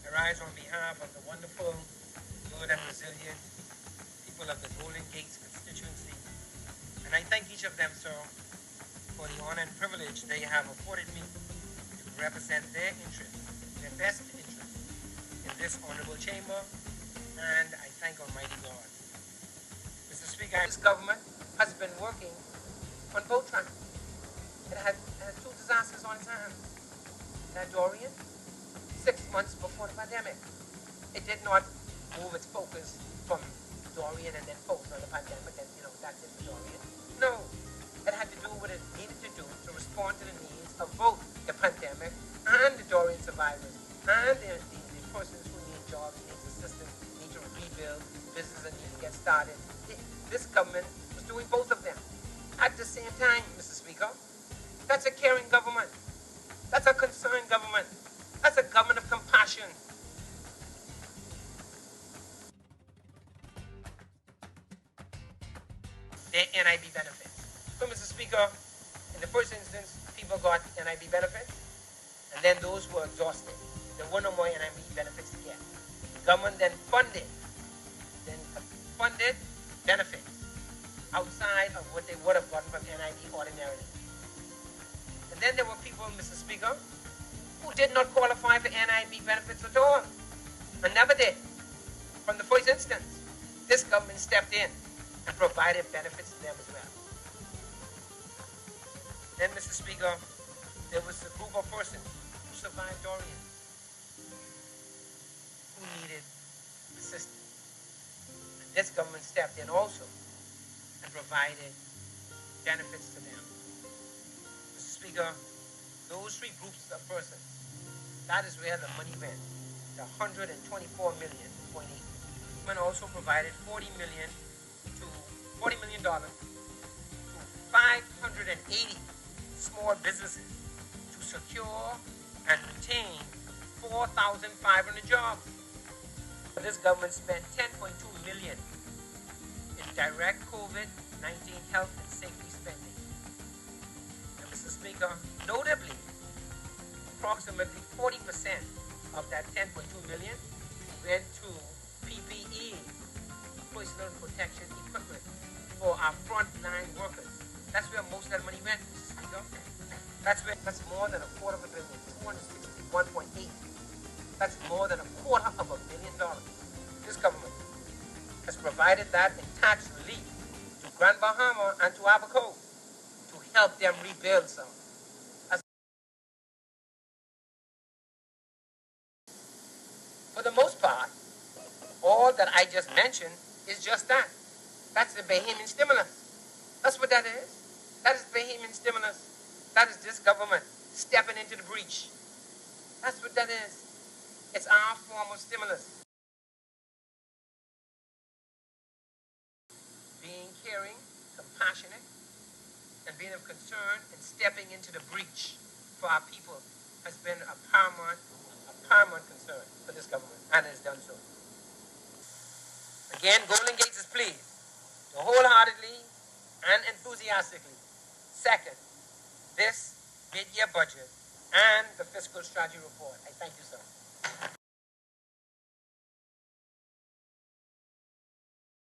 I rise on behalf of the wonderful, good and resilient people of the Golden Gates constituency, and I thank each of them, sir, for the honor and privilege they have afforded me to represent their interest, their best interest, in this honorable chamber, and I thank Almighty God. Mr. Speaker, this government has been working on both fronts. It had two disasters on its hands. It had Dorian, 6 months before the pandemic. It did not move its focus from Dorian and then focus on the pandemic and, that's it for Dorian. No, it had to do what it needed to do to respond to the needs of both the pandemic and the Dorian survivors and the persons who need jobs, need assistance, need to rebuild, businesses need to get started. This government was doing both of them at the same time, Mr. Speaker. That's a caring government. That's a concerned government. That's a government of compassion. Their NIB benefits. So, Mr. Speaker, in the first instance, people got NIB benefits, and then those who were exhausted, there were no more NIB benefits to get. The government then funded benefits outside of what they would have gotten from NIB ordinarily. And then there were people, Mr. Speaker, who did not qualify for NIB benefits at all, and never did. From the first instance, this government stepped in and provided benefits to them as well. Then, Mr. Speaker, there was a group of persons who survived Dorian, who needed assistance. And this government stepped in also and provided benefits to them. Mr. Speaker, those three groups of persons, that is where the money went, the $124 million. Government also provided $40 million to 580 small businesses to secure and retain 4,500 jobs. This government spent $10.2 million in direct COVID-19 health and safety spending. And Mr. Speaker, notably, approximately 40% of that $10.2 million went to PPE, personal protection equipment, for our frontline workers. That's where most of that money went, Mr. Speaker. That's more than $250 million, 261.8. That's more than $250 million. This government has provided that in tax relief to Grand Bahama and to Abaco to help them rebuild some. For the most part, all that I just mentioned is just that. That's the Bahamian stimulus. That's what that is. That is Bahamian stimulus. That is this government stepping into the breach. That's what that is. It's our form of stimulus. Being caring, compassionate, and being of concern and stepping into the breach for our people has been a paramount concern for this government, and it has done so. Again, Golden Gates is pleased to wholeheartedly and enthusiastically second this mid-year budget and the fiscal strategy report. I thank you, sir.